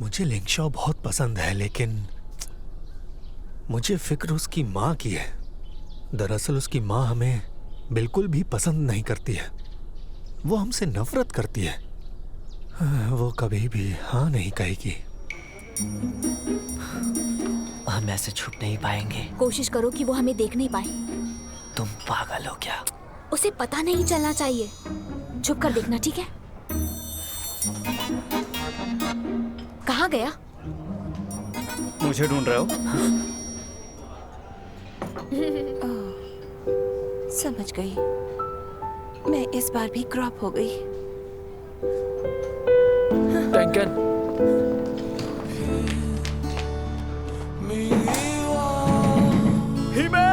मुझे लिंगशॉ बहुत पसंद है, लेकिन मुझे फिक्र उसकी माँ की है। दरअसल उसकी माँ हमें बिल्कुल भी पसंद नहीं करती है। वो हमसे नफरत करती है। वो कभी भी हाँ नहीं कहेगी। हम ऐसे छुप नहीं पाएंगे। कोशिश करो कि वो हमें देख नहीं पाए। तुम पागल हो क्या? उसे पता नहीं चलना चाहिए। छुप कर देखना, ठीक है? कहाँ गया? मुझे ढूंढ रहे हो? समझ गई। मैं इस बार भी क्रॉप हो गई। डंकन, हिमे!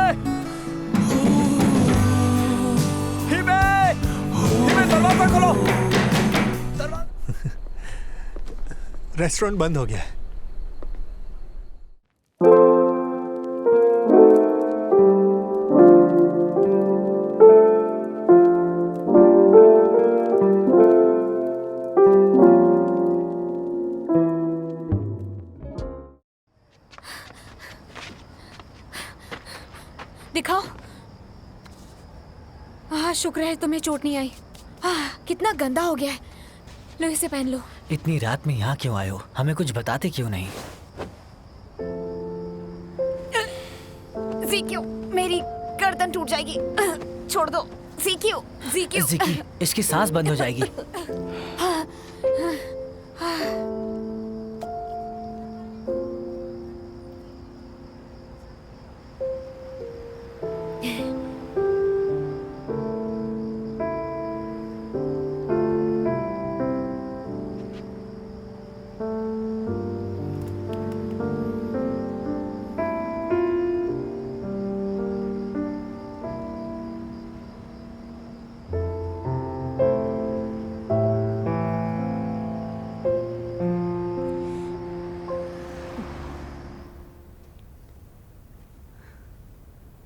हिमे! हिमे, दरवाजा खोलो! रेस्टोरेंट बंद हो गया है। दिखाओ। शुक्र है तुम्हें चोट नहीं आई। कितना गंदा हो गया है। लो इसे पहन लो। इतनी रात में यहाँ क्यों आए हो? हमें कुछ बताते क्यों नहीं? ज़ीक्यू, मेरी गर्दन टूट जाएगी। छोड़ दो। ज़ीक्यू, ज़ीक्यू। ज़िकी, इसकी सांस बंद हो जाएगी।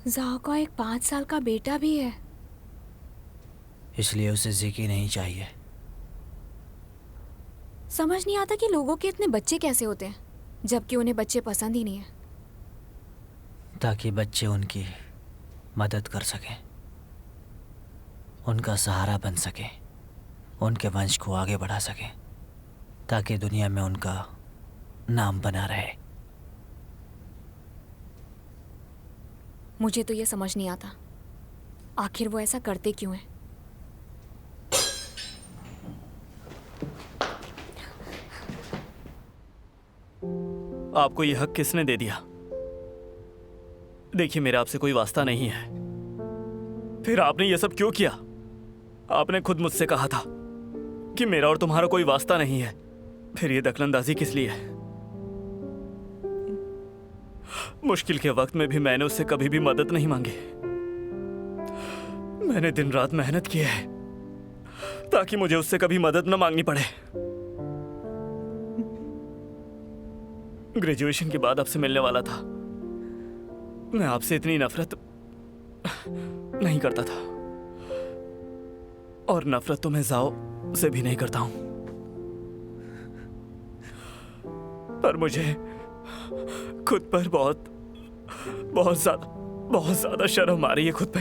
ज़ाओ का एक 5 साल का बेटा भी है। इसलिए उसे ज़िकी नहीं चाहिए। समझ नहीं आता कि लोगों के इतने बच्चे कैसे होते हैं, जबकि उन्हें बच्चे पसंद ही नहीं है। ताकि बच्चे उनकी मदद कर सकें, उनका सहारा बन सकें, उनके वंश को आगे बढ़ा सकें, ताकि दुनिया में उनका नाम बना रहे। मुझे तो ये समझ नहीं आता, आखिर वो ऐसा करते क्यों हैं? आपको ये हक किसने दे दिया? देखिए, मेरा आपसे कोई वास्ता नहीं है। फिर आपने ये सब क्यों किया? आपने खुद मुझसे कहा था कि मेरा और तुम्हारा कोई वास्ता नहीं है। फिर ये दखलंदाजी किस लिए? मुश्किल के वक्त में भी मैंने उससे कभी भी मदद नहीं मांगी। मैंने दिन रात मेहनत की है ताकि मुझे उससे कभी मदद न मांगनी पड़े। ग्रेजुएशन के बाद आपसे मिलने वाला था। मैं आपसे इतनी नफरत नहीं करता था, और नफरत तो मैं ज़ाओ से भी नहीं करता हूं। पर मुझे खुद पर बहुत ज्यादा शर्म आ रही है खुद पे।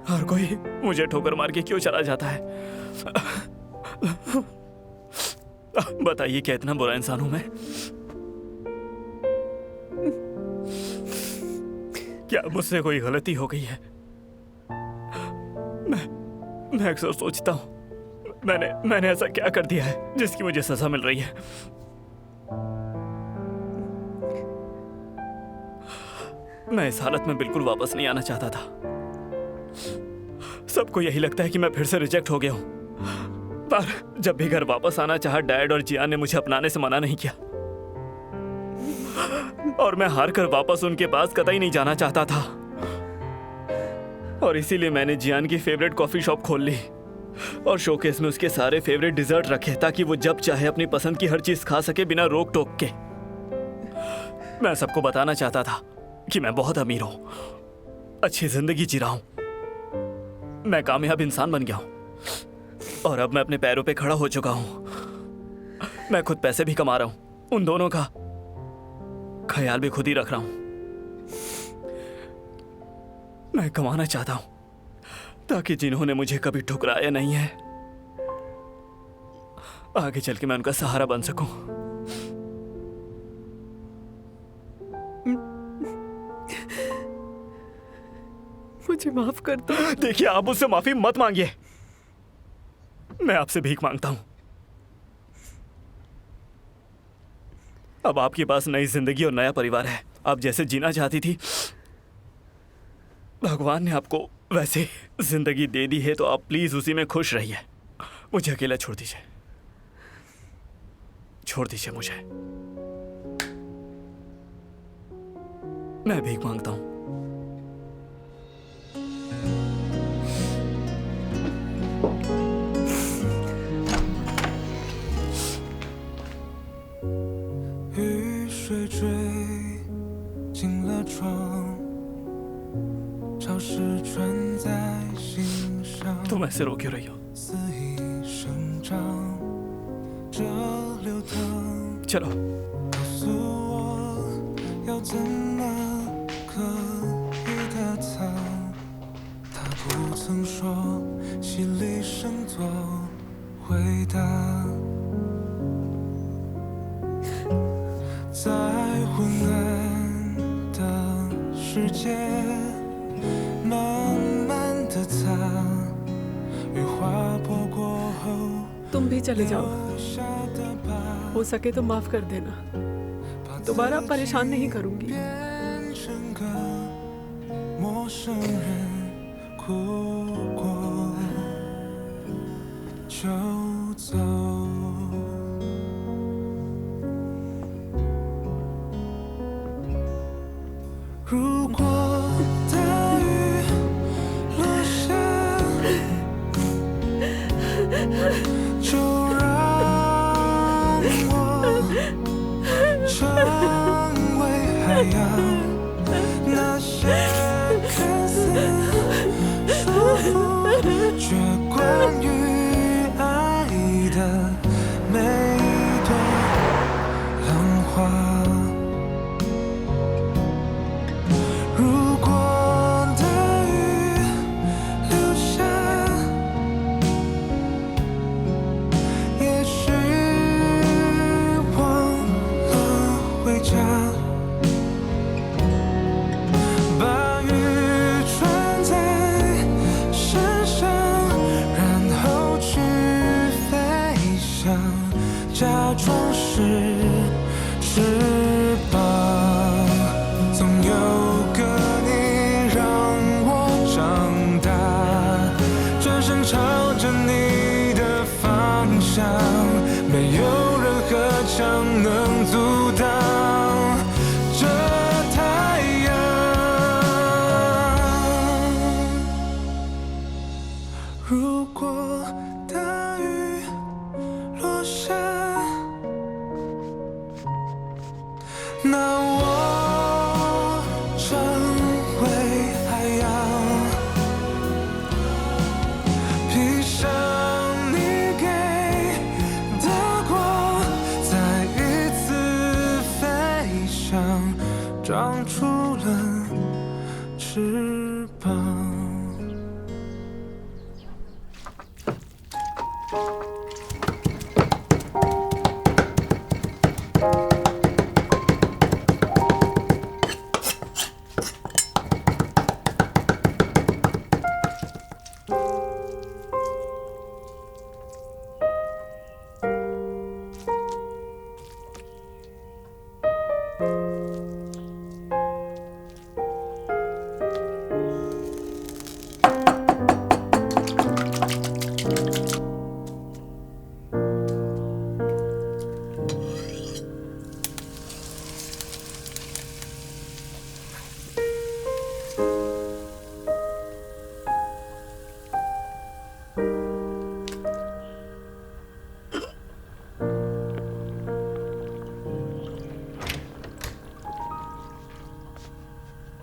हर कोई मुझे ठोकर मार के क्यों चला जाता है? बताइए, क्या इतना बुरा इंसान हूं मैं? क्या मुझसे कोई गलती हो गई है? मैं अक्सर सोचता हूं, मैंने ऐसा क्या कर दिया है जिसकी मुझे सजा मिल रही है? मैं इस हालत में बिल्कुल वापस नहीं आना चाहता था। सबको यही लगता है कि मैं फिर से रिजेक्ट हो गया हूं, पर जब भी घर वापस आना चाहा, डैड और जियान ने मुझे अपनाने से मना नहीं किया, और मैं हार कर वापस उनके पास कतई नहीं जाना चाहता था। और इसीलिए मैंने जियान की फेवरेट कॉफी शॉप खोल ली और शोकेस में उसके सारे फेवरेट डिजर्ट रखे, ताकि वो जब चाहे अपनी पसंद की हर चीज खा सके बिना रोक टोक के। मैं सबको बताना चाहता था कि मैं बहुत अमीर हूं, अच्छी जिंदगी जी रहा हूं, मैं कामयाब इंसान बन गया हूं। और अब मैं अपने पैरों पे खड़ा हो चुका हूं। मैं खुद पैसे भी कमा रहा हूं, उन दोनों का ख्याल भी खुद ही रख रहा हूं। मैं कमाना चाहता हूं ताकि जिन्होंने मुझे कभी ठुकराया नहीं है, आगे चल के मैं उनका सहारा बन सकूं। मुझे माफ कर दो। देखिए, आप मुझसे माफी मत मांगिए, मैं आपसे भीख मांगता हूं। अब आपके पास नई जिंदगी और नया परिवार है। आप जैसे जीना चाहती थी, भगवान ने आपको वैसे जिंदगी दे दी है, तो आप प्लीज उसी में खुश रहिए। मुझे अकेला छोड़ दीजिए, छोड़ दीजिए मुझे। मैं भीख मांगता हूं। तुम ऐसे रो क्यों रही हो? चलो। तुम भी चले जाओ, हो सके तो माफ कर देना। दोबारा परेशान नहीं करूंगी।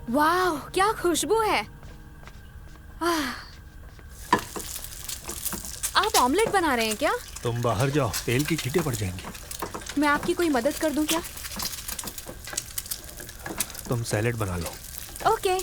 वाह, क्या खुशबू है। आप आप ऑमलेट बना रहे हैं क्या? तुम बाहर जाओ, तेल की छींटे पड़ जाएंगी। मैं आपकी कोई मदद कर दूं क्या? तुम सैलेड बना लो। ओके।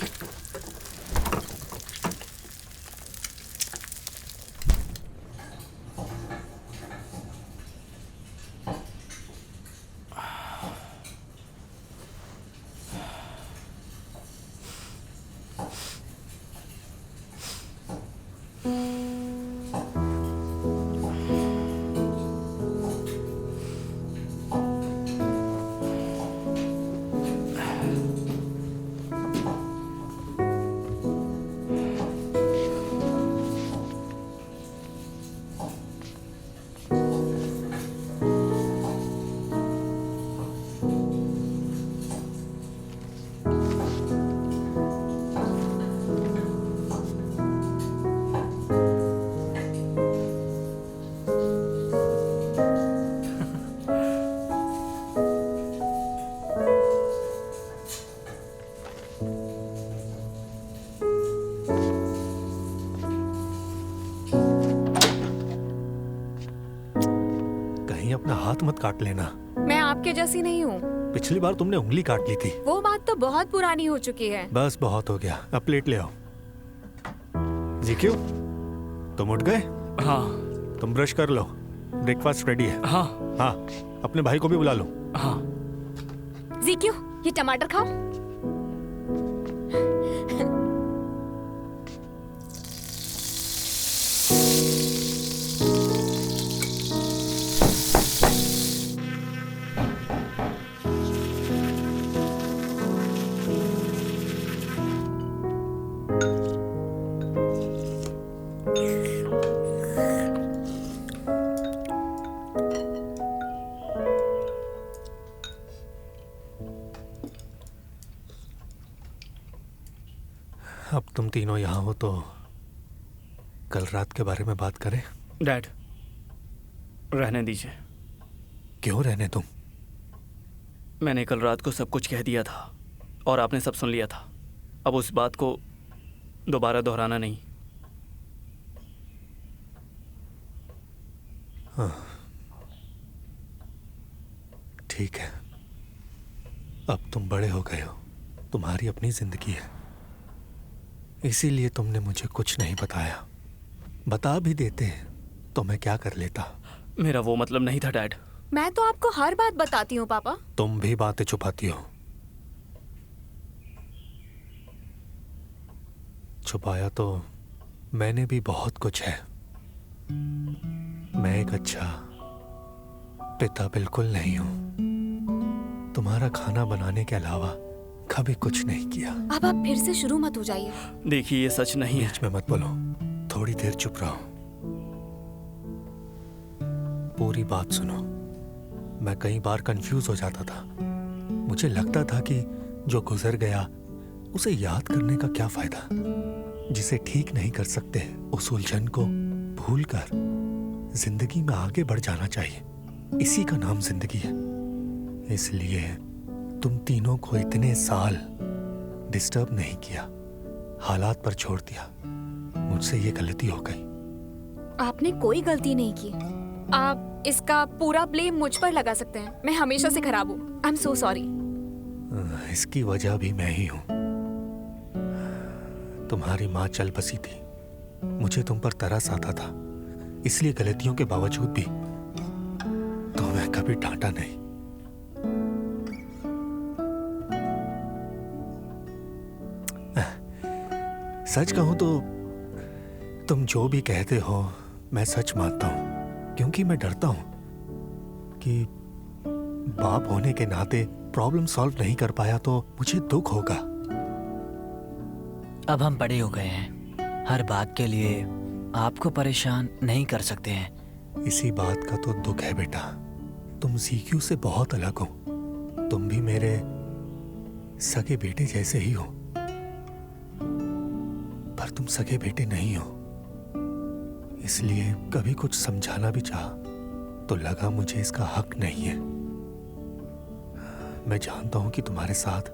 कहीं अपना हाथ मत काट लेना। मैं आपके जैसी नहीं हूँ। पिछली बार तुमने उंगली काट ली थी। वो बात तो बहुत पुरानी हो चुकी है। बस बहुत हो गया, अब प्लेट ले आओ। जीक्यू, तुम उठ गए? हाँ तुम ब्रश कर लो, ब्रेकफास्ट रेडी है। हाँ हाँ, अपने भाई को भी बुला लो। हाँ। जीक्यू, ये टमाटर खाओ। अब तुम तीनों यहाँ हो तो कल रात के बारे में बात करें। डैड, रहने दीजिए। क्यों रहने तुम? मैंने कल रात को सब कुछ कह दिया था और आपने सब सुन लिया था। अब उस बात को दोबारा दोहराना नहीं। ठीक है, अब तुम बड़े हो गए हो, तुम्हारी अपनी जिंदगी है, इसीलिए तुमने मुझे कुछ नहीं बताया। बता भी देते तो मैं क्या कर लेता। मेरा वो मतलब नहीं था डैड। मैं तो आपको हर बात बताती हूँ पापा। तुम भी बातें छुपाती हो। छुपाया तो मैंने भी बहुत कुछ है। मैं एक अच्छा पिता बिल्कुल नहीं हूं। तुम्हारा खाना बनाने के अलावा कभी कुछ नहीं किया। अब आप फिर से शुरू मत हो जाइए। देखिए, ये सच नहीं है। बीच में मत बोलो, थोड़ी देर चुप रहो, पूरी बात सुनो। मैं कई बार कंफ्यूज हो जाता था। मुझे लगता था कि जो गुजर गया उसे याद करने का क्या फायदा। जिसे ठीक नहीं कर सकते उस उलझन को भूलकर जिंदगी में आगे बढ़ जाना चाहिए। इसी का नाम जिंदगी है। इसलिए तुम तीनों को इतने साल डिस्टर्ब नहीं किया, हालात पर छोड़ दिया। मुझसे ये गलती हो गई। आपने कोई गलती नहीं की। आप इसका पूरा ब्लेम मुझ पर लगा सकते हैं। मैं हमेशा से खराब हूँ। I am so sorry. इसकी वजह भी मैं ही हूं। तुम्हारी माँ चल बसी थी, मुझे तुम पर तरस आता था, इसलिए गलतियों के बावजूद भी तुम्हें कभी डांटा नहीं। सच कहूं तो तुम जो भी कहते हो मैं सच मानता हूं, क्योंकि मैं डरता हूं कि बाप होने के नाते प्रॉब्लम सॉल्व नहीं कर पाया तो मुझे दुख होगा। अब हम बड़े हो गए हैं, हर बात के लिए आपको परेशान नहीं कर सकते हैं। इसी बात का तो दुख है बेटा। तुम जीक्यू से बहुत अलग हो। तुम भी मेरे सगे बेटे जैसे ही हो, पर तुम सगे बेटे नहीं हो। इसलिए कभी कुछ समझाना भी चाहा तो लगा मुझे इसका हक नहीं है। मैं जानता हूं कि तुम्हारे साथ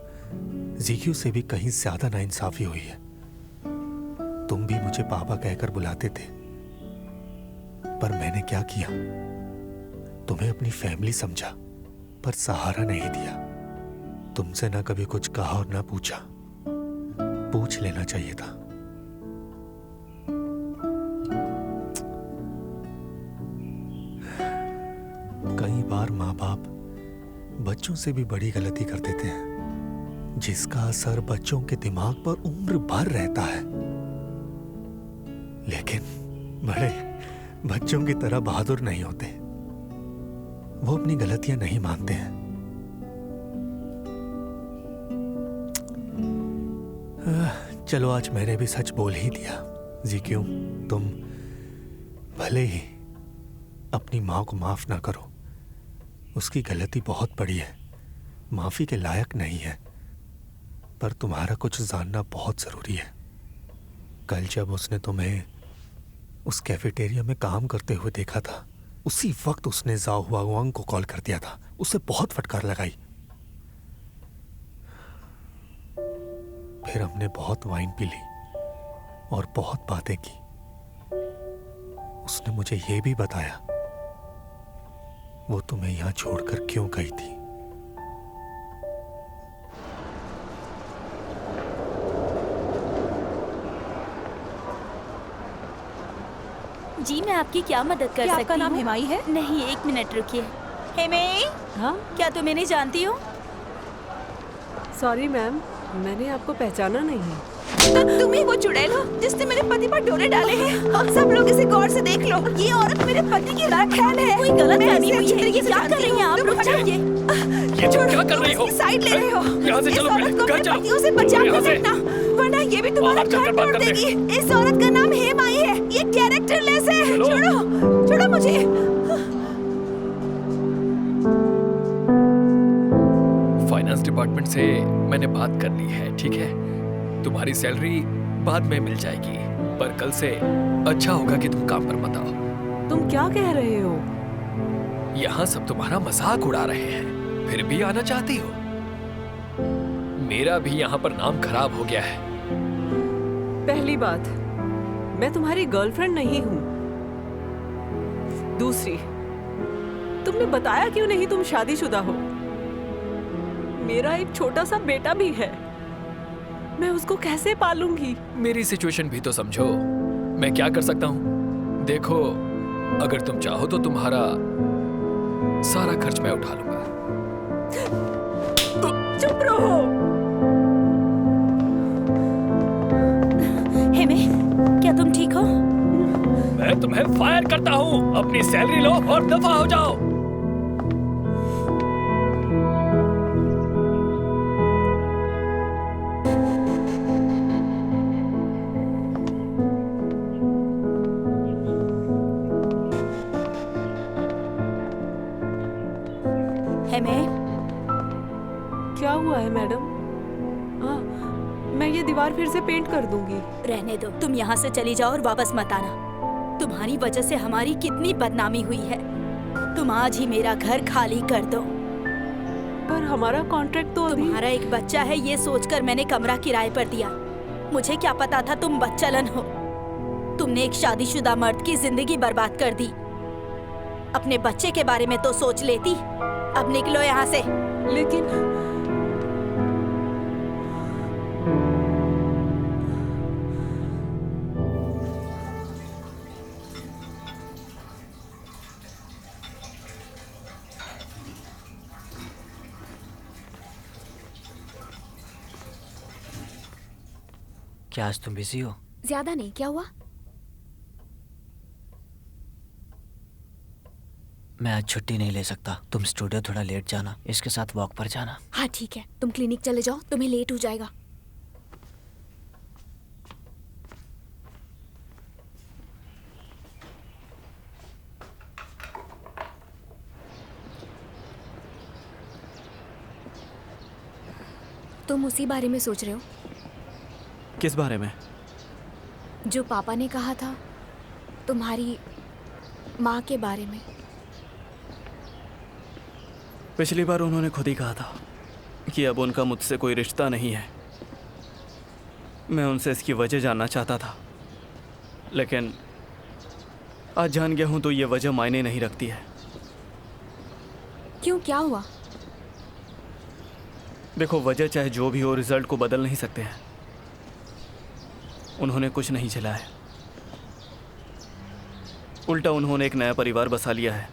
जीक्यू से भी कहीं ज्यादा नाइंसाफी हुई है। तुम भी मुझे पापा कहकर बुलाते थे, पर मैंने क्या किया? तुम्हें अपनी फैमिली समझा, पर सहारा नहीं दिया। तुमसे ना कभी कुछ कहा और ना पूछा। पूछ लेना चाहिए था। कई बार माँ बाप बच्चों से भी बड़ी गलती कर देते हैं, जिसका असर बच्चों के दिमाग पर उम्र भर रहता है। लेकिन बड़े बच्चों की तरह बहादुर नहीं होते। वो अपनी गलतियां नहीं मानते हैं। चलो आज मैंने भी सच बोल ही दिया। जी क्यों? तुम भले ही अपनी माँ को माफ ना करो, उसकी गलती बहुत बड़ी है, माफी के लायक नहीं है, पर तुम्हारा कुछ जानना बहुत जरूरी है। कल जब उसने तुम्हें उस कैफेटेरिया में काम करते हुए देखा था, उसी वक्त उसने जाओ हुआंग को कॉल कर दिया था। उसे बहुत फटकार लगाई। फिर हमने बहुत वाइन पी ली और बहुत बातें की। उसने मुझे यह भी बताया वो तुम्हें यहां छोड़कर क्यों गई थी। जी मैं आपकी क्या मदद कर क्या सकती आपका नाम हूँ? हिमाई है? नहीं, 1 मिनट रुकिए। हेमई, हाँ, क्या तुम इन्हें जानती हो? सॉरी मैम, मैंने आपको पहचाना नहीं है। तो तुम ही वो चुड़ैल हो जिसने मेरे पति पर डोरे डाले हैं। हम सब लोग इसे गौर से देख लो। ये औरत मेरे पति की राखैल है। कोई गलत मैं फहमी इसे हुई अच्छी है। तरीके ये से क्या जानती कर रही हैं हूँ। आप? तुम रुक हटाओ। जाइए। ये तुम क्या कर रही हो? इसकी साइड ले रहे हो। यहाँ से इस चलो औरत पहले, को घर मेरे चलो। पतियों से बचा यहाँ कर से। रखना, वरना ये भी तुम्हारा बाहर चलकर घर बात तोड़ करते देगी। इस औरत का नाम हेमाई है। ये कैरेक्टरलेस है। चलो। छोड़ो, छोड़ो मुझे। फाइनेंस डिपार्टमेंट से मैंने बात कर ली है, ठीक है? तुम्हारी सैलरी बाद में मिल जाएगी, पर कल से अच्छा होगा कि तुम काम पर मत आओ। तुम क्या कह रहे हो? यहाँ सब तुम्हारा मजाक उड़ा रहे हैं, फिर भी आना चाहती हो? मेरा भी यहाँ पर नाम खराब हो गया है। पहली बात, मैं तुम्हारी गर्लफ्रेंड नहीं हूँ। दूसरी, तुमने बताया क्यों नहीं तुम शादीशुदा हो? मेरा एक छोटा सा बेटा भी है, मैं उसको कैसे पालूंगी? मेरी सिचुएशन भी तो समझो। मैं क्या कर सकता हूँ? देखो, अगर तुम चाहो तो तुम्हारा सारा खर्च मैं उठा लूंगा। चुप रहो। हेमे, क्या तुम ठीक हो? मैं तुम्हें फायर करता हूँ। अपनी सैलरी लो और दफा हो जाओ। हेमे, क्या हुआ है मैडम? हाँ, मैं ये दीवार फिर से पेंट कर दूंगी। रहने दो। तुम यहाँ से चली जाओ और वापस मत आना। तुम्हारी वजह से हमारी कितनी बदनामी हुई है। तुम आज ही मेरा घर खाली कर दो। पर हमारा कॉन्ट्रैक्ट तो अभी... तुम्हारा एक बच्चा है, ये सोचकर मैंने कमरा किराए पर दिया। मुझे क्या पता था तुम बच्चलन हो। तुमने एक शादीशुदा मर्द की जिंदगी बर्बाद कर दी। अपने बच्चे के बारे में तो सोच लेती। अब निकलो यहाँ से। लेकिन क्या आज तुम बिजी हो? ज्यादा नहीं, क्या हुआ? मैं आज छुट्टी नहीं ले सकता। तुम स्टूडियो थोड़ा लेट जाना, इसके साथ वॉक पर जाना। हाँ ठीक है, तुम क्लिनिक चले जाओ, तुम्हें लेट हो जाएगा। तुम उसी बारे में सोच रहे हो किस बारे में? जो पापा ने कहा था, तुम्हारी माँ के बारे में। पिछली बार उन्होंने खुद ही कहा था कि अब उनका मुझसे कोई रिश्ता नहीं है। मैं उनसे इसकी वजह जानना चाहता था, लेकिन आज जान गया हूं तो ये वजह मायने नहीं रखती है। क्यों, क्या हुआ? देखो, वजह चाहे जो भी हो, रिजल्ट को बदल नहीं सकते हैं। उन्होंने कुछ नहीं झेला है, उल्टा उन्होंने एक नया परिवार बसा लिया है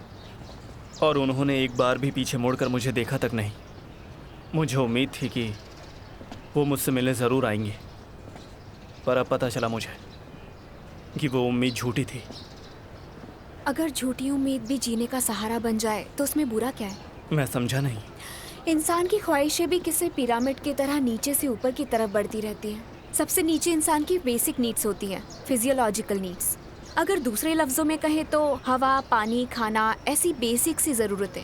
और उन्होंने एक बार भी पीछे मुड़कर मुझे देखा तक नहीं। मुझे उम्मीद थी कि वो मुझसे मिलने ज़रूर आएंगे, पर अब पता चला मुझे कि वो उम्मीद झूठी थी। अगर झूठी उम्मीद भी जीने का सहारा बन जाए तो उसमें बुरा क्या है? मैं समझा नहीं। इंसान की ख्वाहिशें भी किसी पिरामिड की तरह नीचे से ऊपर की तरफ बढ़ती रहती हैं। सबसे नीचे इंसान की बेसिक नीड्स होती हैं, फिजियोलॉजिकल नीड्स। अगर दूसरे लफ्जों में कहें तो हवा, पानी, खाना, ऐसी बेसिक सी ज़रूरतें।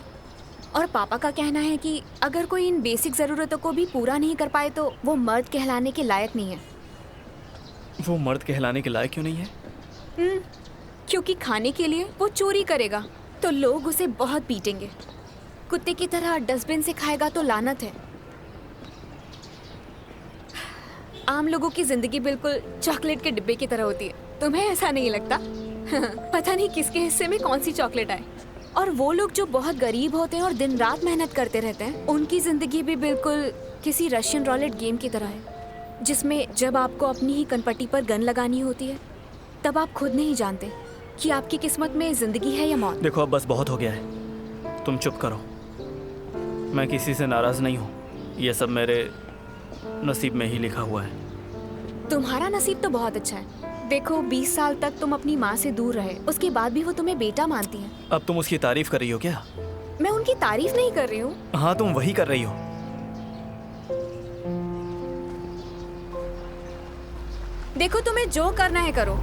और पापा का कहना है कि अगर कोई इन बेसिक ज़रूरतों को भी पूरा नहीं कर पाए तो वो मर्द कहलाने के लायक नहीं है। वो मर्द कहलाने के लायक क्यों नहीं है? क्योंकि खाने के लिए वो चोरी करेगा तो लोग उसे बहुत पीटेंगे। कुत्ते की तरह डस्टबिन से खाएगा तो लानत है। आम लोगों की जिंदगी बिल्कुल चॉकलेट के डिब्बे की तरह होती है। तुम्हें ऐसा नहीं लगता? पता नहीं किसके हिस्से में कौन सी चॉकलेट आए। और वो लोग जो बहुत गरीब होते हैं और दिन रात मेहनत करते रहते हैं, उनकी जिंदगी भी बिल्कुल किसी रशियन रॉलेट गेम की तरह है, जिसमें जब आपको अपनी ही कनपट्टी पर गन लगानी होती है तब आप खुद नहीं जानते कि आपकी किस्मत में जिंदगी है या मौत। देखो, अब बस बहुत हो गया है, तुम चुप करो। मैं किसी से नाराज नहीं हूँ, ये सब मेरे नसीब में ही लिखा हुआ है। तुम्हारा नसीब तो बहुत अच्छा है। देखो, 20 साल तक तुम अपनी माँ से दूर रहे, उसके बाद भी वो तुम्हें बेटा मानती है। अब तुम उसकी तारीफ कर रही हो क्या? मैं उनकी तारीफ नहीं कर रही हूँ। हाँ, तुम वही कर रही हो। देखो, तुम्हें जो करना है करो,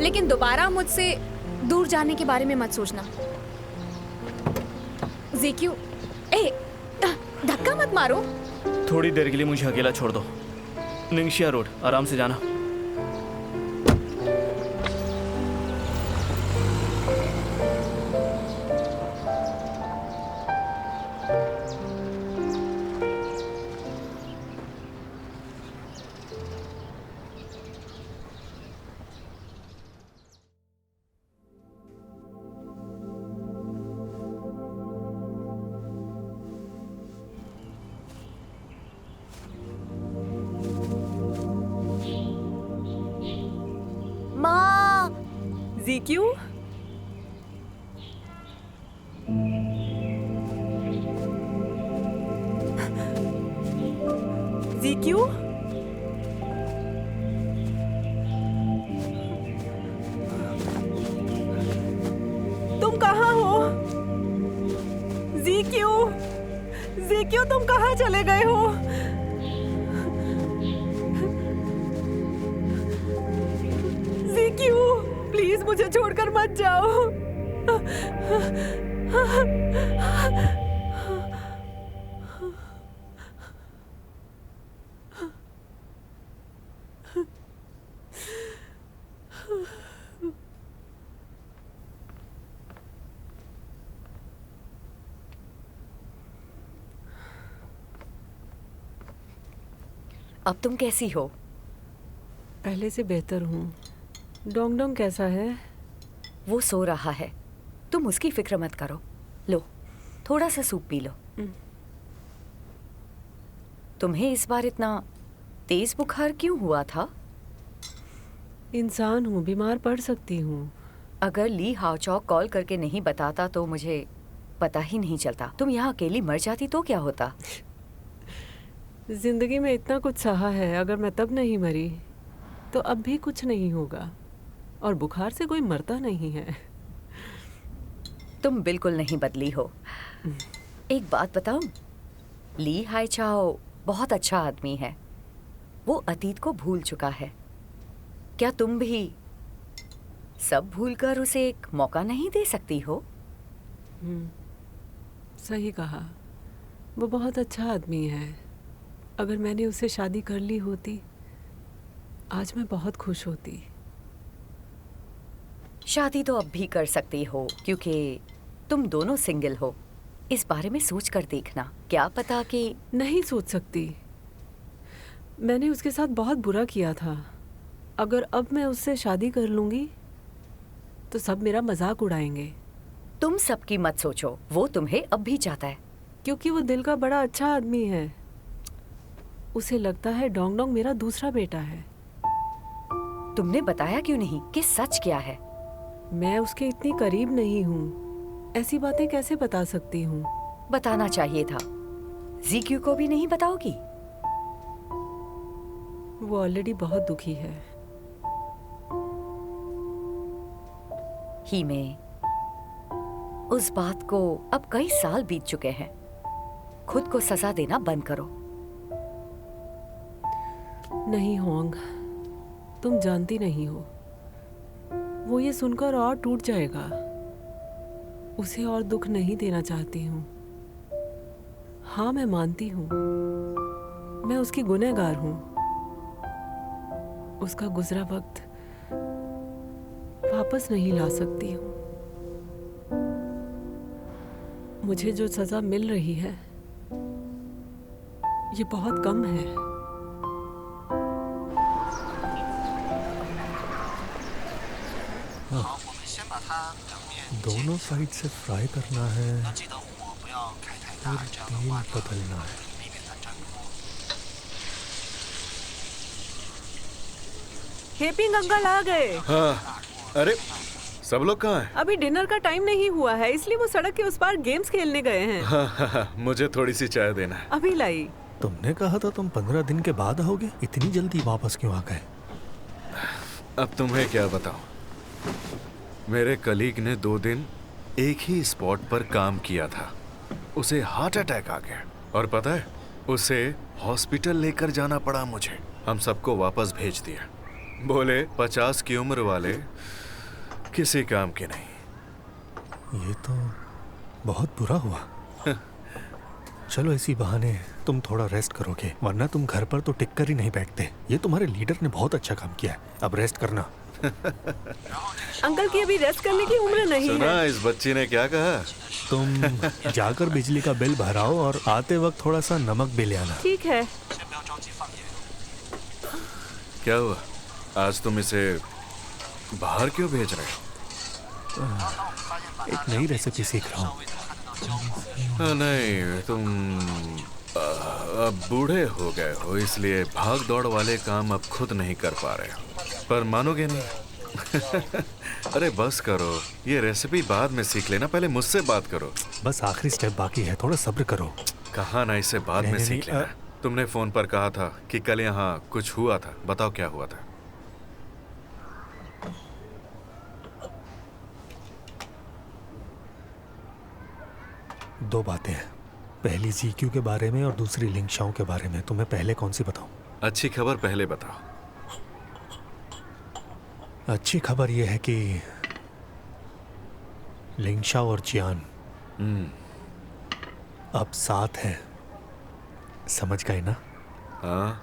लेकिन दोबारा मुझसे दूर जाने के बारे में मत सोचना। ज़ेक्यू, धक्का मत मारो। थोड़ी देर के लिए मुझे अकेला छोड़ दो। निंगशिया रोड, आराम से जाना। ज़ीक्यू, ज़ीक्यू, तुम कहाँ हो? ज़ीक्यू, ज़ीक्यू, तुम कहाँ चले गए हो? ज़ीक्यू, प्लीज मुझे छोड़कर मत जाओ। अब तुम कैसी हो? पहले से बेहतर हूँ। डोंग डोंग कैसा है? वो सो रहा है, तुम उसकी फिक्र मत करो। लो, थोड़ा सा सूप पी लो। तुम्हें इस बार इतना तेज बुखार क्यों हुआ था? इंसान हूँ, बीमार पड़ सकती हूँ। अगर ली हाओचॉक कॉल करके नहीं बताता तो मुझे पता ही नहीं चलता। तुम यहाँ अकेली मर जाती तो क्या होता? जिंदगी में इतना कुछ सहा है, अगर मैं तब नहीं मरी तो अब भी कुछ नहीं होगा। और बुखार से कोई मरता नहीं है। तुम बिल्कुल नहीं बदली हो। एक बात बताऊं, ली हाईचाओ बहुत अच्छा आदमी है। वो अतीत को भूल चुका है। क्या तुम भी सब भूलकर उसे एक मौका नहीं दे सकती हो? सही कहा, वो बहुत अच्छा आदमी है। अगर मैंने उससे शादी कर ली होती आज मैं बहुत खुश होती। शादी तो अब भी कर सकती हो क्योंकि तुम दोनों सिंगल हो। इस बारे में सोच कर देखना, क्या पता कि। नहीं सोच सकती। मैंने उसके साथ बहुत बुरा किया था। अगर अब मैं उससे शादी कर लूंगी तो सब मेरा मजाक उड़ाएंगे। तुम सबकी मत सोचो, वो तुम्हें अब भी चाहता है। क्योंकि वो दिल का बड़ा अच्छा आदमी है। उसे लगता है डोंग डोंग मेरा दूसरा बेटा है। तुमने बताया क्यों नहीं कि सच क्या है? मैं उसके इतनी करीब नहीं हूँ, ऐसी बातें कैसे बता सकती हूँ? बताना चाहिए था। जीक्यू को भी नहीं बताओगी? वो ऑलरेडी बहुत दुखी है। ही में उस बात को अब कई साल बीत चुके हैं। खुद को सजा देना बंद करो। नहीं होंग, तुम जानती नहीं हो, वो ये सुनकर और टूट जाएगा। उसे और दुख नहीं देना चाहती हूँ। हाँ, मैं मानती हूँ, मैं उसकी गुनहगार हूँ। उसका गुजरा वक्त वापस नहीं ला सकती हूँ। मुझे जो सजा मिल रही है ये बहुत कम है। दोनों साइड से फ्राई करना है और तेल बदलना है। हेपिंग अंकल आ गए। हाँ, अरे सब लोग कहाँ हैं? अभी डिनर का टाइम नहीं हुआ है, इसलिए वो सड़क के उस पार गेम्स खेलने गए हैं। हाँ, मुझे थोड़ी सी चाय देना है। अभी लाई। तुमने कहा था तुम 15 दिन के बाद आओगे, इतनी जल्दी वापस क्यों आ गए? अब तुम्हें क्या बताऊं, मेरे कलीग ने 2 दिन एक ही स्पॉट पर काम किया था। उसे हार्ट अटैक आ गया और पता है, उसे हॉस्पिटल लेकर जाना पड़ा मुझे। हम सबको वापस भेज दिया। बोले 50 की उम्र वाले किसी काम के नहीं। ये तो बहुत बुरा हुआ। चलो इसी बहाने तुम थोड़ा रेस्ट करोगे, वरना तुम घर पर तो टिक कर ही नहीं बैठते। ये तुम्हारे लीडर ने बहुत अच्छा काम किया है, अब रेस्ट करना। अंकल की अभी रेस्ट करने की उम्र नहीं सुना है। इस बच्ची ने क्या कहा? तुम जाकर बिजली का बिल भराओ और आते वक्त थोड़ा सा नमक भी ले आना। ठीक है। क्या हुआ, आज तुम इसे बाहर क्यों भेज रहे हो? एक नई रेसिपी सीख रहा हूँ। नहीं, तुम अब बूढ़े हो गए हो, इसलिए भाग दौड़ वाले काम अब खुद नहीं कर पा रहे हो। पर मानोगे नहीं। अरे बस करो, ये रेसिपी बाद में सीख लेना, पहले मुझसे बात करो। बस आखिरी स्टेप बाकी है, थोड़ा सब्र करो। कहा ना इसे बाद में सीख लेना। तुमने फोन पर कहा था कि कल यहाँ कुछ हुआ था, बताओ क्या हुआ था? दो बातें हैं, पहली जीक्यू के बारे में और दूसरी लिंगशाओ के बारे में। तुम्हें पहले कौन सी बताऊं? अच्छी खबर पहले बताओ। अच्छी खबर यह है कि लिंगशाओ और जियान अब साथ हैं। समझ गए ना? हाँ,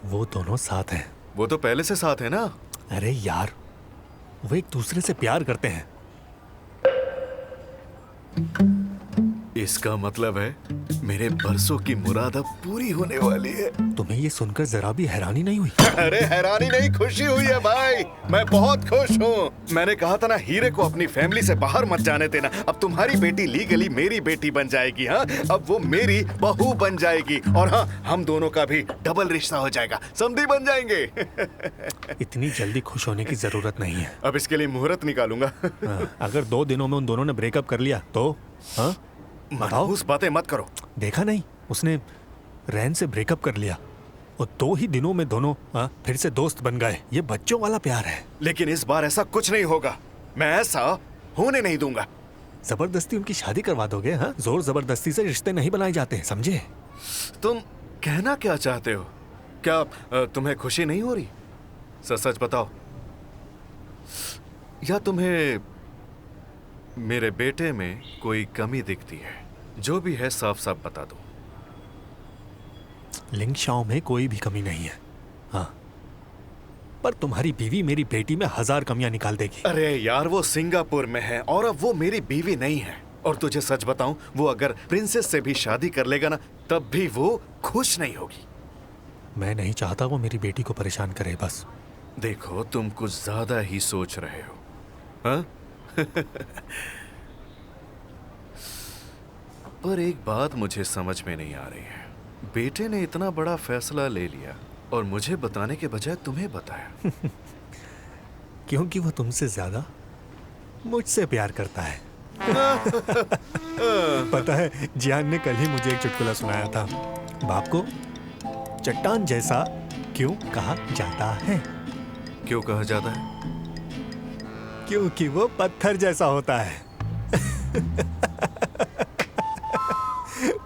वो दोनों साथ हैं। वो तो पहले से साथ है ना। अरे यार, वो एक दूसरे से प्यार करते हैं। इसका मतलब है मेरे बरसों की मुराद अब पूरी होने वाली है। तुम्हें ये सुनकर जरा भी हैरानी नहीं हुई? अरे हैरानी नहीं, खुशी हुई है भाई। मैं बहुत खुश हूँ। मैंने कहा था ना, हीरे को अपनी फैमिली से बाहर मत जाने देना। अब तुम्हारी बेटी लीगली मेरी बेटी बन जाएगी। हाँ, अब वो मेरी बहू बन जाएगी। और हाँ, हम दोनों का भी डबल रिश्ता हो जाएगा, समधी बन जाएंगे। इतनी जल्दी खुश होने की जरूरत नहीं है। अब इसके लिए मुहूर्त निकालूंगा। अगर 2 दिनों में उन दोनों ने ब्रेकअप कर लिया तो? हाँ, मनहूस बातें मत करो। देखा नहीं, उसने रैन से ब्रेकअप कर लिया और 2 ही दिनों में दोनों फिर से दोस्त बन गए। ये बच्चों वाला प्यार है। लेकिन इस बार ऐसा कुछ नहीं होगा। मैं ऐसा होने नहीं दूंगा। जबरदस्ती उनकी शादी करवा दोगे? हाँ, जोर जबरदस्ती से रिश्ते नहीं बनाए जाते हैं, समझे? तुम कहना क्या चाहते हो? क्या तुम्हें खुशी नहीं हो रही? सच सच बताओ, या तुम्हें मेरे बेटे में कोई कमी दिखती है? जो भी है साफ साफ बता दो। लिंगशाओ में कोई भी कमी नहीं है। हाँ, पर तुम्हारी बीवी मेरी बेटी में 1000 कमियां निकाल देगी। अरे यार, वो सिंगापुर में है और अब वो मेरी बीवी नहीं है। और तुझे सच बताऊं, वो अगर प्रिंसेस से भी शादी कर लेगा ना, तब भी वो खुश नहीं होगी। मैं नहीं चाहता वो मेरी बेटी को परेशान करे। बस देखो, तुम कुछ ज्यादा ही सोच रहे हो, हाँ? पर एक बात मुझे समझ में नहीं आ रही है। बेटे ने इतना बड़ा फैसला ले लिया और मुझे बताने के बजाय तुम्हें बताया। क्योंकि वो तुमसे ज्यादा मुझसे प्यार करता है। पता है, जियान ने कल ही मुझे एक चुटकुला सुनाया था। बाप को चट्टान जैसा क्यों कहा जाता है? क्यों कहा जाता है? क्योंकि वो पत्थर जैसा होता है।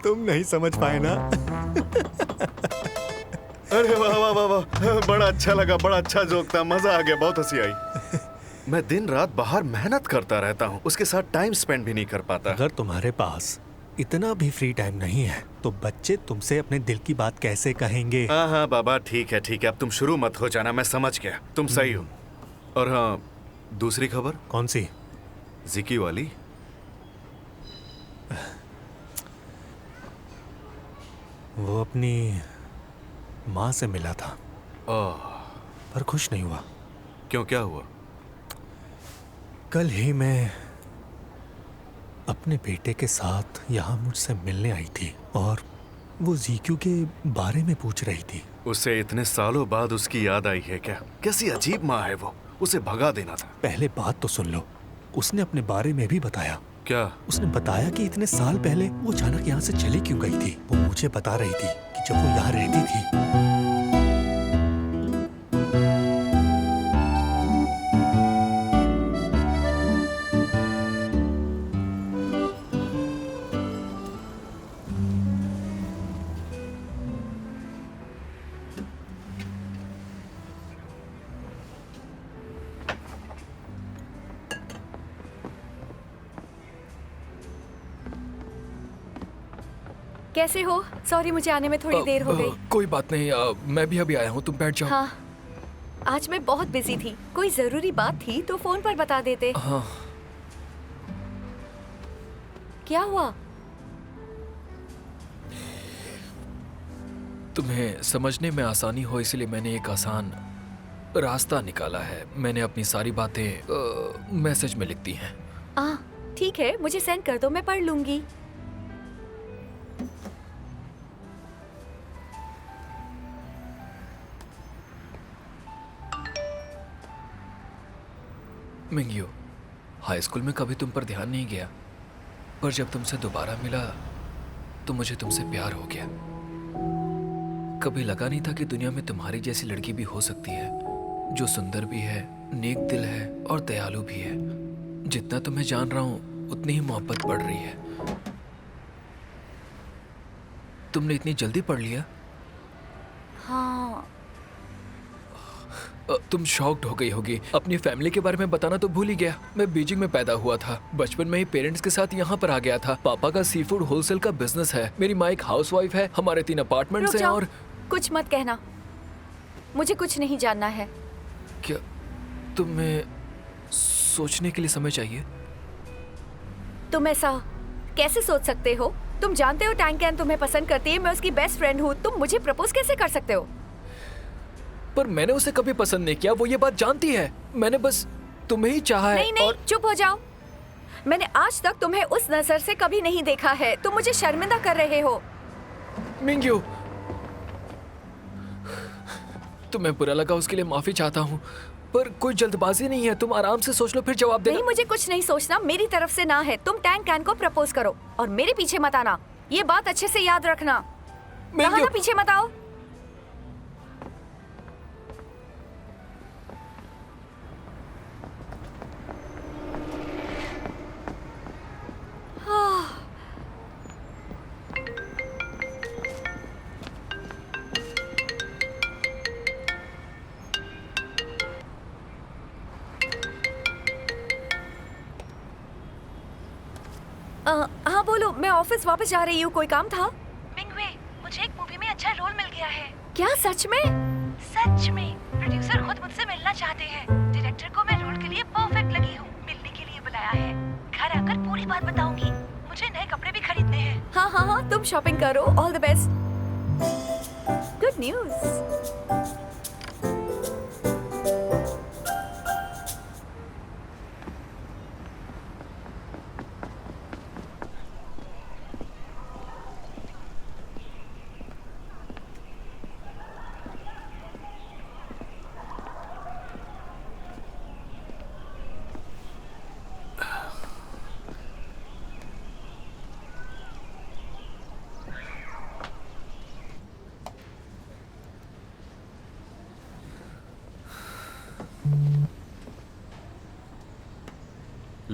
तुम नहीं समझ पाए ना? अरे वाह वाह वाह वाह, बड़ा अच्छा लगा, बड़ा अच्छा जोक था, मजा आ गया, बहुत हंसी आई। मैं दिन रात बाहर मेहनत करता रहता हूँ, उसके साथ टाइम स्पेंड भी नहीं कर पाता। अगर तुम्हारे पास इतना भी फ्री टाइम नहीं है तो बच्चे तुमसे अपने दिल की बात कैसे कहेंगे? हाँ हाँ बाबा, ठीक है, अब तुम शुरू मत हो जाना, मैं समझ गया, तुम सही हो। और हाँ, दूसरी खबर। कौन सी? जिकी वाली। वो अपनी माँ से मिला था पर खुश नहीं हुआ। क्यों, क्या हुआ? कल ही मैं अपने बेटे के साथ यहाँ मुझसे मिलने आई थी और वो जीक्यू के बारे में पूछ रही थी। उसे इतने सालों बाद उसकी याद आई है क्या? कैसी अजीब माँ है वो, उसे भगा देना था। पहले बात तो सुन लो, उसने अपने बारे में भी बताया। क्या? उसने बताया कि इतने साल पहले वो अचानक यहाँ से चली क्यों गई थी। वो मुझे बता रही थी कि जब वो यहाँ रहती थी कैसे हो? सॉरी, मुझे आने में थोड़ी देर हो गई। कोई बात नहीं, मैं भी अभी आया हूँ, तुम बैठ जाओ। हाँ, आज मैं बहुत बिजी थी। कोई जरूरी बात थी तो फोन पर बता देते। हाँ। क्या हुआ? तुम्हें समझने में आसानी हो इसलिए मैंने एक आसान रास्ता निकाला है। मैंने अपनी सारी बातें मैसेज में लिख दी हैं। ठीक है, मुझे सेंड कर दो, मैं पढ़ लूंगी। मिंग्यू, हाई स्कूल में कभी तुम पर ध्यान नहीं गया, पर जब तुमसे दोबारा मिला तो मुझे तुमसे प्यार हो गया। कभी लगा नहीं था कि दुनिया में तुम्हारी जैसी लड़की भी हो सकती है, जो सुंदर भी है, नेक दिल है और दयालु भी है। जितना तुम्हें जान रहा हूँ उतनी ही मोहब्बत बढ़ रही है। तुमने इतनी जल्दी पढ़ लिया? हाँ। तुम शॉक्ड हो गई होगी। अपनी फैमिली के बारे में बताना तो भूल ही गया। मैं बीजिंग में पैदा हुआ था। बचपन में ही पेरेंट्स के साथ यहाँ पर आ गया था। पापा का सी फूड होलसेल का बिजनेस है। मेरी माँ एक हाउसवाइफ है। हमारे 3 अपार्टमेंट्स हैं। और कुछ मत कहना, मुझे कुछ नहीं जानना है। क्या तुम्हें सोचने के लिए समय चाहिए? तुम ऐसा कैसे सोच सकते हो? तुम जानते हो टैंक कैन तुम्हें पसंद करती है, मैं उसकी बेस्ट फ्रेंड हूँ। तुम मुझे प्रपोज कैसे कर सकते हो? पर मैंने उसे कभी पसंद नहीं किया, वो ये बात जानती है। मैंने बस तुम्हें ही चाहा है। नहीं, चुप हो जाओ। मैंने आज तक तुम्हें उस नजर से कभी नहीं देखा है। तुम मुझे शर्मिंदा कर रहे हो। मिंग्यू, तुम्हें बुरा लगा उसके लिए माफी चाहता हूँ, पर कोई जल्दबाजी नहीं है। तुम आराम से सोच लो फिर जवाब देना। नहीं, मुझे कुछ नहीं सोचना, मेरी तरफ से ना है। तुम टैंक कैन को प्रपोज करो और मेरे पीछे मत आना। ये बात अच्छे से याद रखना। कहा ना पीछे मत आओ। हाँ बोलो, मैं ऑफिस वापस जा रही हूँ। कोई काम था? मिंगवे, मुझे एक मूवी में अच्छा रोल मिल गया है। क्या सच में? सच में। प्रोड्यूसर खुद मुझसे मिलना चाहते हैं। डायरेक्टर को मैं रोल के लिए परफेक्ट लगी हूँ। मिलने के लिए बुलाया है। घर आकर पूरी बात बताऊंगी। मुझे नए कपड़े भी खरीदने हैं। हाँ, तुम शॉपिंग करो। All the best. Good news.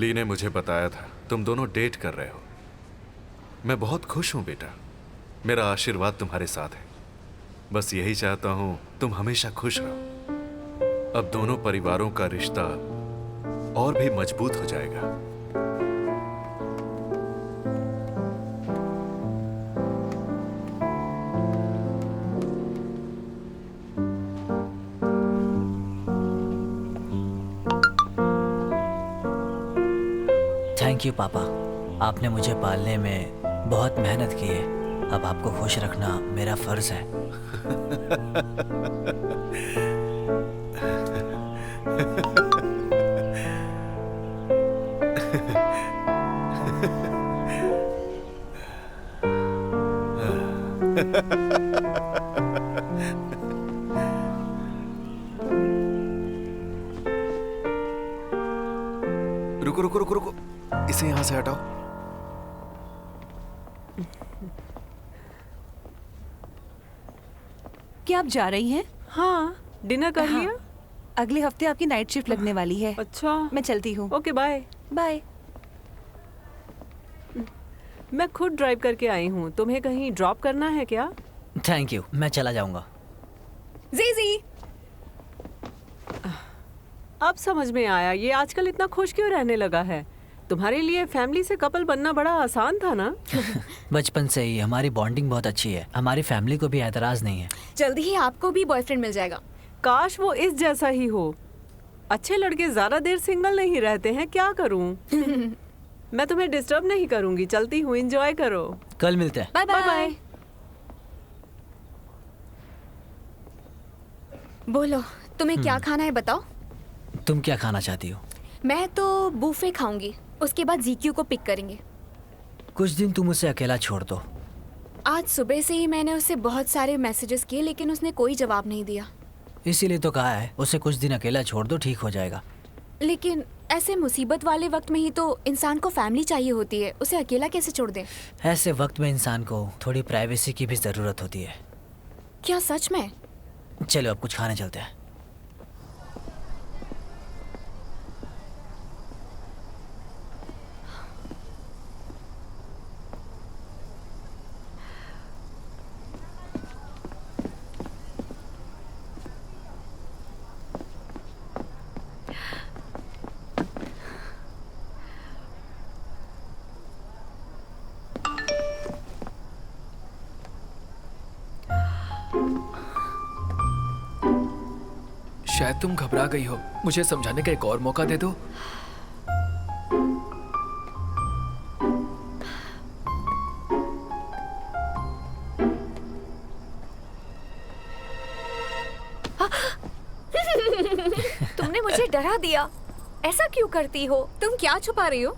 Lee ने मुझे बताया था तुम दोनों डेट कर रहे हो। मैं बहुत खुश हूं बेटा, मेरा आशीर्वाद तुम्हारे साथ है। बस यही चाहता हूं तुम हमेशा खुश रहो। अब दोनों परिवारों का रिश्ता और भी मजबूत हो जाएगा। थैंक यू पापा, आपने मुझे पालने में बहुत मेहनत की है। अब आपको खुश रखना मेरा फर्ज है। रुको रुको रुको रुको, इसे यहां से हटाओ। क्या आप जा रही हैं? हाँ, डिनर कर लिया? अगले हफ्ते आपकी नाइट शिफ्ट लगने वाली है। अच्छा, मैं चलती हूँ। Okay bye. बाय। मैं खुद ड्राइव करके आई हूँ, तुम्हें कहीं ड्रॉप करना है क्या? थैंक यू, मैं चला जाऊंगा। जीजी, अब समझ में आया ये आजकल इतना खुश क्यों रहने लगा है। तुम्हारे लिए फैमिली से कपल बनना बड़ा आसान था ना? बचपन से ही हमारी बॉन्डिंग बहुत अच्छी है, हमारी फैमिली को भी एतराज नहीं है। जल्दी ही आपको भी बॉयफ्रेंड मिल जाएगा। काश वो इस जैसा ही हो। अच्छे लड़के ज्यादा देर सिंगल नहीं रहते हैं, क्या करूं? मैं तुम्हें डिस्टर्ब नहीं करूंगी, चलती हूँ, एंजॉय करो। कल मिलते हैं। Bye bye. बोलो, तुम्हें क्या खाना है बताओ। तुम क्या खाना चाहती हो? मैं तो बुफे खाऊंगी, उसके बाद जीक्यू को पिक करेंगे। कुछ दिन तुम उसे अकेला छोड़ दो। आज सुबह से ही मैंने उसे बहुत सारे मैसेजेस किए, लेकिन उसने कोई जवाब नहीं दिया। इसीलिए तो कहा है उसे कुछ दिन अकेला छोड़ दो, ठीक हो जाएगा। लेकिन ऐसे मुसीबत वाले वक्त में ही तो इंसान को फैमिली चाहिए होती है, उसे अकेला कैसे छोड़ दें? ऐसे वक्त में इंसान को थोड़ी प्राइवेसी की भी जरूरत होती है। क्या सच में? चलो अब कुछ खाने चलते हैं। शायद तुम घबरा गई हो, मुझे समझाने का एक और मौका दे दो। तुमने मुझे डरा दिया। ऐसा क्यों करती हो? तुम क्या छुपा रही हो?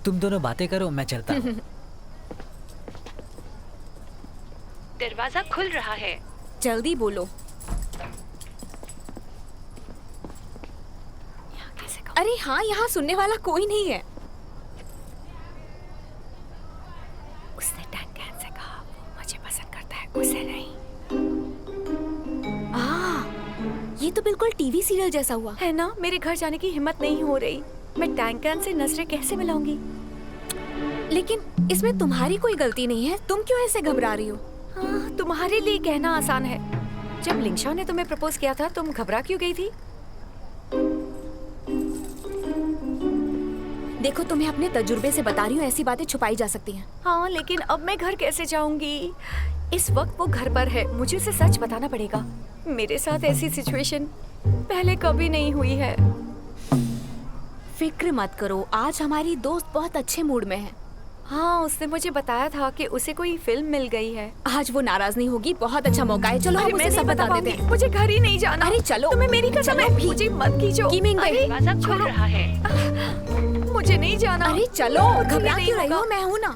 तुम दोनों बातें करो, मैं चलता हूँ। दरवाजा खुल रहा है। जल्दी बोलो। अरे हाँ, यहाँ सुनने वाला कोई नहीं है। उसने टैंकैन से कहा वो मुझे पसंद करता है, उसे नहीं। ये तो बिल्कुल टीवी सीरियल जैसा हुआ है ना। मेरे घर जाने की हिम्मत नहीं हो रही। मैं टैंकैन से नजरें कैसे मिलाऊंगी? लेकिन इसमें तुम्हारी कोई गलती नहीं है, तुम क्यों ऐसे घबरा रही हो? तुम्हारे लिए कहना आसान है। जब लिंगशा ने तुम्हें प्रपोज किया था, तुम घबरा क्यों गई थी? देखो, तुम्हें अपने तजुर्बे से बता रही हूँ, ऐसी बातें छुपाई जा सकती हैं। हाँ, लेकिन अब मैं घर कैसे जाऊंगी? इस वक्त वो घर पर है, मुझे उसे सच बताना पड़ेगा। मेरे साथ ऐसी सिचुएशन पहले कभी नहीं हुई है। फिक्र मत करो, आज हमारी दोस्त बहुत अच्छे मूड में है। हाँ, उसने मुझे बताया था कि उसे कोई फिल्म मिल गई है। आज वो नाराज नहीं होगी, बहुत अच्छा मौका है। चलो हम उसे सब बता देते हैं। मुझे घर ही नहीं जाना। अरे चलो, तुम्हें मेरी कसम है, मुझे मत खींचो। दरवाजा खुल रहा है। मुझे नहीं जाना। अरे चलो, घबरा क्यों रही हो? मैं हूँ ना।